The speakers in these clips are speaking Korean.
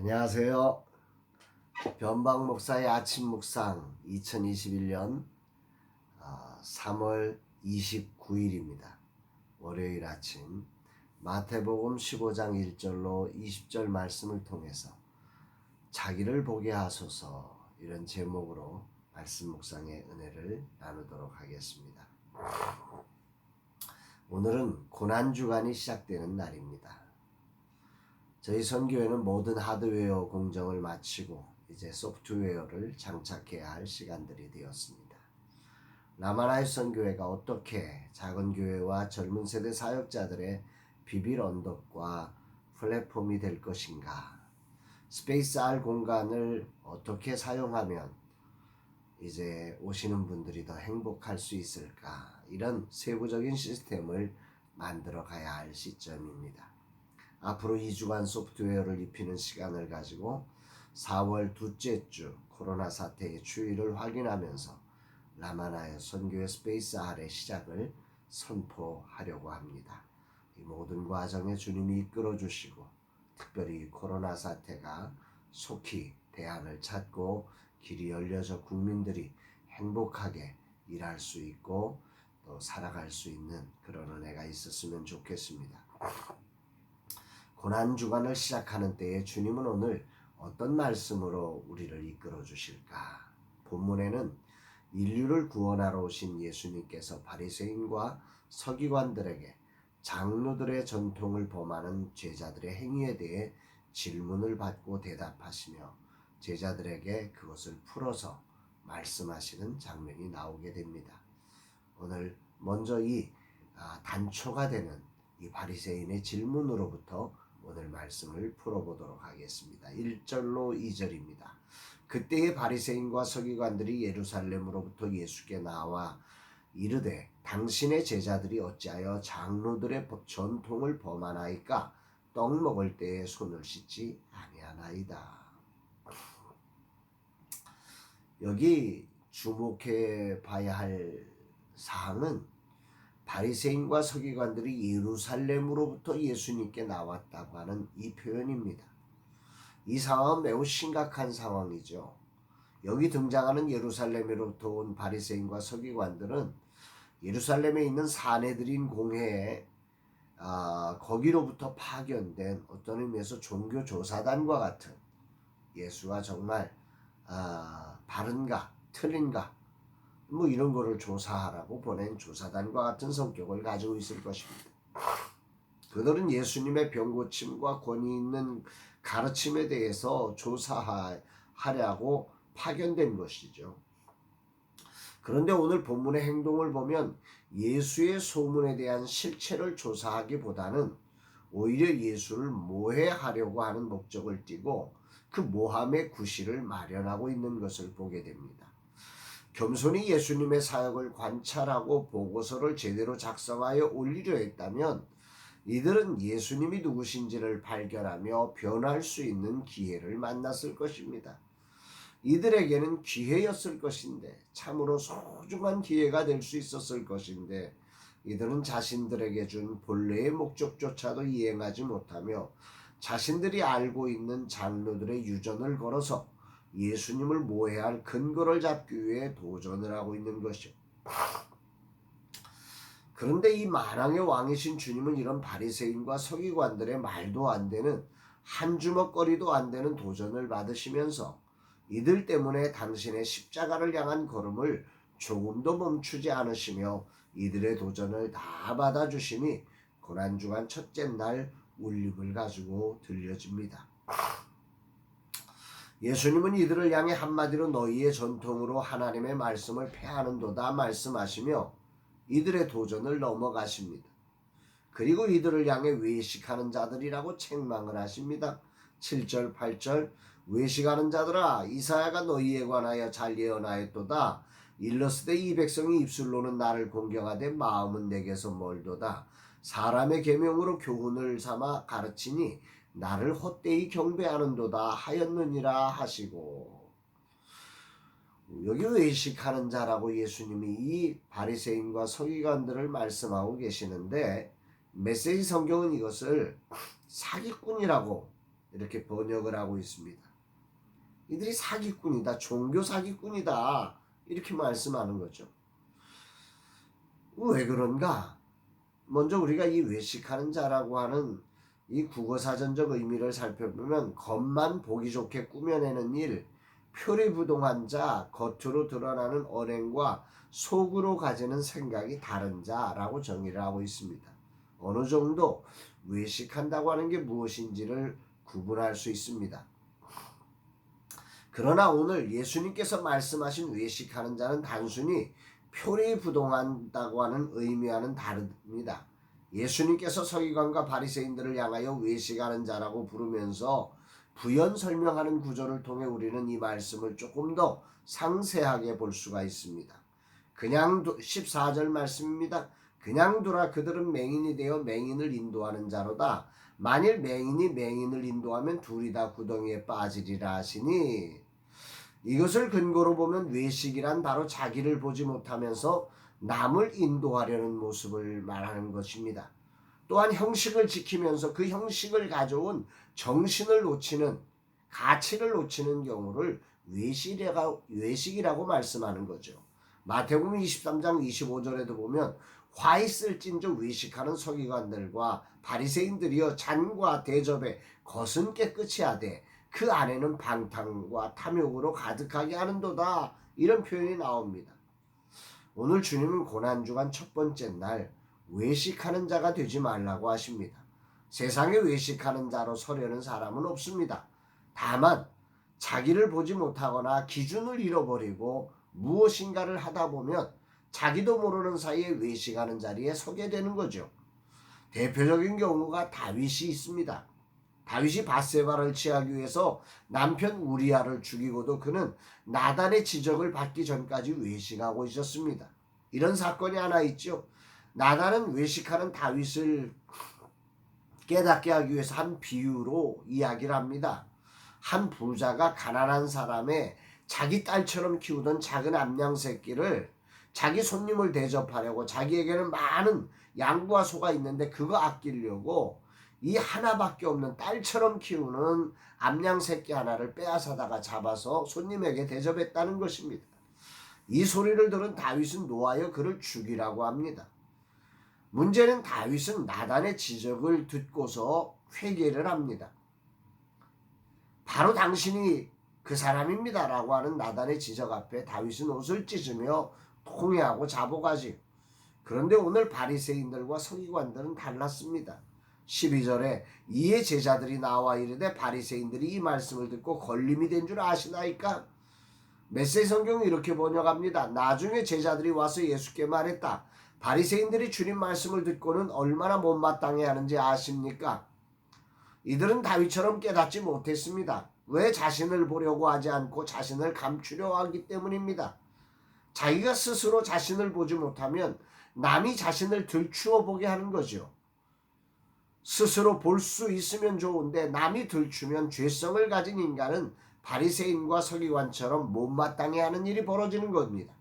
안녕하세요. 변방 목사의 아침 묵상 2021년 3월 29일입니다. 월요일 아침 마태복음 15장 1절로 20절 말씀을 통해서 자기를 보게 하소서 이런 제목으로 말씀 묵상의 은혜를 나누도록 하겠습니다. 오늘은 고난주간이 시작되는 날입니다. 저희 선교회는 모든 하드웨어 공정을 마치고 이제 소프트웨어를 장착해야 할 시간들이 되었습니다. 라마나의 선교회가 어떻게 작은 교회와 젊은 세대 사역자들의 비빌 언덕과 플랫폼이 될 것인가? 스페이스 R 공간을 어떻게 사용하면 이제 오시는 분들이 더 행복할 수 있을까? 이런 세부적인 시스템을 만들어 가야 할 시점입니다. 앞으로 2주간 소프트웨어를 입히는 시간을 가지고 4월 둘째 주 코로나 사태의 추이를 확인하면서 라마나의 선교의 스페이스 R의 시작을 선포하려고 합니다. 이 모든 과정에 주님이 이끌어 주시고 특별히 코로나 사태가 속히 대안을 찾고 길이 열려져 국민들이 행복하게 일할 수 있고 또 살아갈 수 있는 그런 은혜가 있었으면 좋겠습니다. 고난주간을 시작하는 때에 주님은 오늘 어떤 말씀으로 우리를 이끌어 주실까? 본문에는 인류를 구원하러 오신 예수님께서 바리새인과 서기관들에게 장로들의 전통을 범하는 제자들의 행위에 대해 질문을 받고 대답하시며 제자들에게 그것을 풀어서 말씀하시는 장면이 나오게 됩니다. 오늘 먼저 이 단초가 되는 이 바리새인의 질문으로부터 오늘 말씀을 풀어보도록 하겠습니다. 1절로 2절입니다. 그때의 바리새인과 서기관들이 예루살렘으로부터 예수께 나와 이르되 당신의 제자들이 어찌하여 장로들의 전통을 범하나이까? 떡 먹을 때에 손을 씻지 아니하나이다. 여기 주목해 봐야 할 사항은 바리새인과 서기관들이 예루살렘으로부터 예수님께 나왔다고 하는 이 표현입니다. 이 상황은 매우 심각한 상황이죠. 여기 등장하는 예루살렘으로부터 온 바리새인과 서기관들은 예루살렘에 있는 사내들인 공회에 거기로부터 파견된 어떤 의미에서 종교조사단과 같은 예수가 정말 바른가 틀린가 이런 거를 조사하라고 보낸 조사단과 같은 성격을 가지고 있을 것입니다. 그들은 예수님의 병고침과 권위 있는 가르침에 대해서 조사하려고 파견된 것이죠. 그런데 오늘 본문의 행동을 보면 예수의 소문에 대한 실체를 조사하기보다는 오히려 예수를 모해하려고 하는 목적을 띠고 그 모함의 구실을 마련하고 있는 것을 보게 됩니다. 겸손히 예수님의 사역을 관찰하고 보고서를 제대로 작성하여 올리려 했다면 이들은 예수님이 누구신지를 발견하며 변할 수 있는 기회를 만났을 것입니다. 이들에게는 기회였을 것인데 참으로 소중한 기회가 될 수 있었을 것인데 이들은 자신들에게 준 본래의 목적조차도 이행하지 못하며 자신들이 알고 있는 장로들의 유전을 걸어서 예수님을 모해할 근거를 잡기 위해 도전을 하고 있는 것이요. 그런데 이 만왕의 왕이신 주님은 이런 바리새인과 서기관들의 말도 안 되는 한 주먹거리도 안 되는 도전을 받으시면서 이들 때문에 당신의 십자가를 향한 걸음을 조금도 멈추지 않으시며 이들의 도전을 다 받아주시니 고난주간 첫째 날 울림을 가지고 들려집니다. 예수님은 이들을 향해 한마디로 너희의 전통으로 하나님의 말씀을 폐하는도다 말씀하시며 이들의 도전을 넘어가십니다. 그리고 이들을 향해 외식하는 자들이라고 책망을 하십니다. 7절 8절 외식하는 자들아 이사야가 너희에 관하여 잘 예언하였도다. 일러스되 이 백성이 입술로는 나를 공경하되 마음은 내게서 멀도다. 사람의 계명으로 교훈을 삼아 가르치니 나를 헛되이 경배하는도다 하였느니라 하시고 여기 외식하는 자라고 예수님이 이 바리새인과 서기관들을 말씀하고 계시는데 메시지 성경은 이것을 사기꾼이라고 이렇게 번역을 하고 있습니다. 이들이 사기꾼이다, 종교 사기꾼이다, 이렇게 말씀하는 거죠. 왜 그런가? 먼저 우리가 이 외식하는 자라고 하는 이 국어사전적 의미를 살펴보면 겉만 보기 좋게 꾸며내는 일, 표리부동한 자, 겉으로 드러나는 언행과 속으로 가지는 생각이 다른 자라고 정의를 하고 있습니다. 어느 정도 외식한다고 하는 게 무엇인지를 구분할 수 있습니다. 그러나 오늘 예수님께서 말씀하신 외식하는 자는 단순히 표리부동한다고 하는 의미와는 다릅니다. 예수님께서 서기관과 바리새인들을 향하여 외식하는 자라고 부르면서 부연 설명하는 구조를 통해 우리는 이 말씀을 조금 더 상세하게 볼 수가 있습니다. 그냥 14절 말씀입니다. 그냥 두라 그들은 맹인이 되어 맹인을 인도하는 자로다. 만일 맹인이 맹인을 인도하면 둘이 다 구덩이에 빠지리라 하시니, 이것을 근거로 보면 외식이란 바로 자기를 보지 못하면서 남을 인도하려는 모습을 말하는 것입니다. 또한 형식을 지키면서 그 형식을 가져온 정신을 놓치는, 가치를 놓치는 경우를 외식이라고 말씀하는 거죠. 마태복음 23장 25절에도 보면 화 있을진저 외식하는 서기관들과 바리새인들이여 잔과 대접에 겉은 깨끗이 하되 그 안에는 방탕과 탐욕으로 가득하게 하는도다, 이런 표현이 나옵니다. 오늘 주님은 고난주간 첫 번째 날 외식하는 자가 되지 말라고 하십니다. 세상에 외식하는 자로 서려는 사람은 없습니다. 다만 자기를 보지 못하거나 기준을 잃어버리고 무엇인가를 하다 보면 자기도 모르는 사이에 외식하는 자리에 서게 되는 거죠. 대표적인 경우가 다윗이 있습니다. 다윗이 밧세바를 취하기 위해서 남편 우리아를 죽이고도 그는 나단의 지적을 받기 전까지 외식하고 있었습니다. 이런 사건이 하나 있죠. 나단은 외식하는 다윗을 깨닫게 하기 위해서 한 비유로 이야기를 합니다. 한 부자가 가난한 사람의 자기 딸처럼 키우던 작은 암양 새끼를 자기 손님을 대접하려고, 자기에게는 많은 양과 소가 있는데 그거 아끼려고 이 하나밖에 없는 딸처럼 키우는 암양 새끼 하나를 빼앗아다가 잡아서 손님에게 대접했다는 것입니다. 이 소리를 들은 다윗은 노하여 그를 죽이라고 합니다. 문제는 다윗은 나단의 지적을 듣고서 회개를 합니다. 바로 당신이 그 사람입니다 라고 하는 나단의 지적 앞에 다윗은 옷을 찢으며 통회하고 자복하지요. 그런데 오늘 바리새인들과 서기관들은 달랐습니다. 12절에 이에 제자들이 나와 이르되 바리새인들이 이 말씀을 듣고 걸림이 된 줄 아시나이까? 메시지 성경은 이렇게 번역합니다. 나중에 제자들이 와서 예수께 말했다. 바리새인들이 주님 말씀을 듣고는 얼마나 못마땅해 하는지 아십니까? 이들은 다윗처럼 깨닫지 못했습니다. 왜? 자신을 보려고 하지 않고 자신을 감추려 하기 때문입니다. 자기가 스스로 자신을 보지 못하면 남이 자신을 들추어 보게 하는 거죠. 스스로 볼 수 있으면 좋은데 남이 들추면 죄성을 가진 인간은 바리새인과 서기관처럼 못마땅해 하는 일이 벌어지는 겁니다.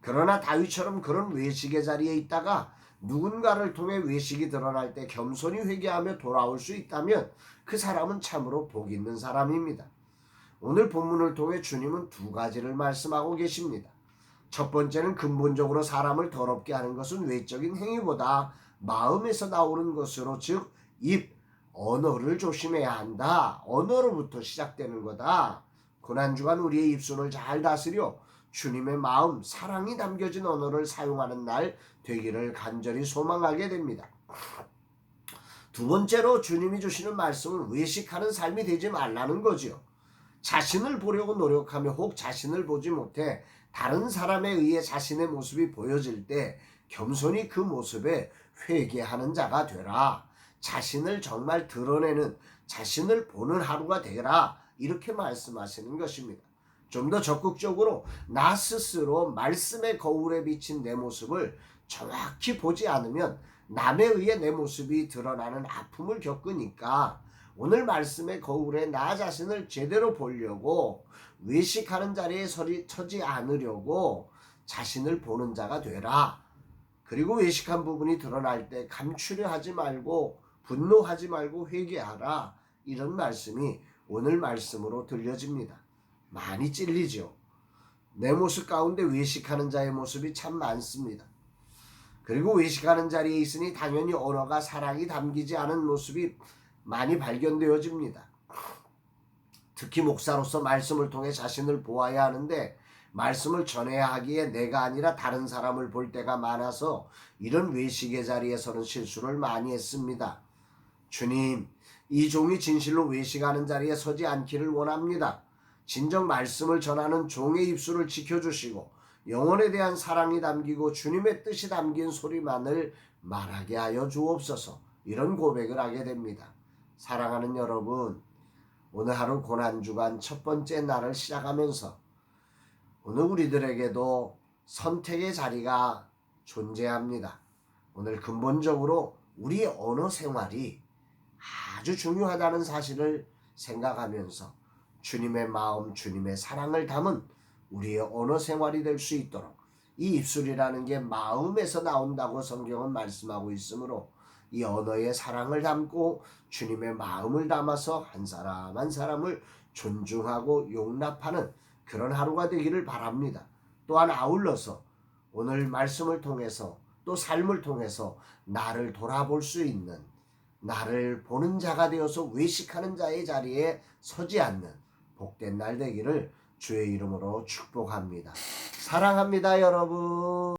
그러나 다윗처럼 그런 외식의 자리에 있다가 누군가를 통해 외식이 드러날 때 겸손히 회개하며 돌아올 수 있다면 그 사람은 참으로 복 있는 사람입니다. 오늘 본문을 통해 주님은 두 가지를 말씀하고 계십니다. 첫 번째는 근본적으로 사람을 더럽게 하는 것은 외적인 행위보다 마음에서 나오는 것으로, 즉 입, 언어를 조심해야 한다. 언어로부터 시작되는 거다. 고난주간 우리의 입술을 잘 다스려 주님의 마음, 사랑이 담겨진 언어를 사용하는 날 되기를 간절히 소망하게 됩니다. 두 번째로 주님이 주시는 말씀은 외식하는 삶이 되지 말라는 거죠. 자신을 보려고 노력하며 혹 자신을 보지 못해 다른 사람에 의해 자신의 모습이 보여질 때 겸손히 그 모습에 회개하는 자가 되라. 자신을 정말 드러내는, 자신을 보는 하루가 되라. 이렇게 말씀하시는 것입니다. 좀 더 적극적으로 나 스스로 말씀의 거울에 비친 내 모습을 정확히 보지 않으면 남에 의해 내 모습이 드러나는 아픔을 겪으니까 오늘 말씀의 거울에 나 자신을 제대로 보려고, 외식하는 자리에 서지 않으려고 자신을 보는 자가 되라. 그리고 외식한 부분이 드러날 때 감추려 하지 말고 분노하지 말고 회개하라. 이런 말씀이 오늘 말씀으로 들려집니다. 많이 찔리죠. 내 모습 가운데 외식하는 자의 모습이 참 많습니다. 그리고 외식하는 자리에 있으니 당연히 언어가 사랑이 담기지 않은 모습이 많이 발견되어집니다. 특히 목사로서 말씀을 통해 자신을 보아야 하는데 말씀을 전해야 하기에 내가 아니라 다른 사람을 볼 때가 많아서 이런 외식의 자리에서는 실수를 많이 했습니다. 주님, 이 종이 진실로 외식하는 자리에 서지 않기를 원합니다. 진정 말씀을 전하는 종의 입술을 지켜주시고 영혼에 대한 사랑이 담기고 주님의 뜻이 담긴 소리만을 말하게 하여 주옵소서. 이런 고백을 하게 됩니다. 사랑하는 여러분, 오늘 하루 고난주간 첫 번째 날을 시작하면서 오늘 우리들에게도 선택의 자리가 존재합니다. 오늘 근본적으로 우리의 언어 생활이 아주 중요하다는 사실을 생각하면서 주님의 마음, 주님의 사랑을 담은 우리의 언어 생활이 될 수 있도록 이 입술이라는 게 마음에서 나온다고 성경은 말씀하고 있으므로 이 언어의 사랑을 담고 주님의 마음을 담아서 한 사람 한 사람을 존중하고 용납하는 그런 하루가 되기를 바랍니다. 또한 아울러서 오늘 말씀을 통해서 또 삶을 통해서 나를 돌아볼 수 있는, 나를 보는 자가 되어서 외식하는 자의 자리에 서지 않는 복된 날 되기를 주의 이름으로 축복합니다. 사랑합니다, 여러분.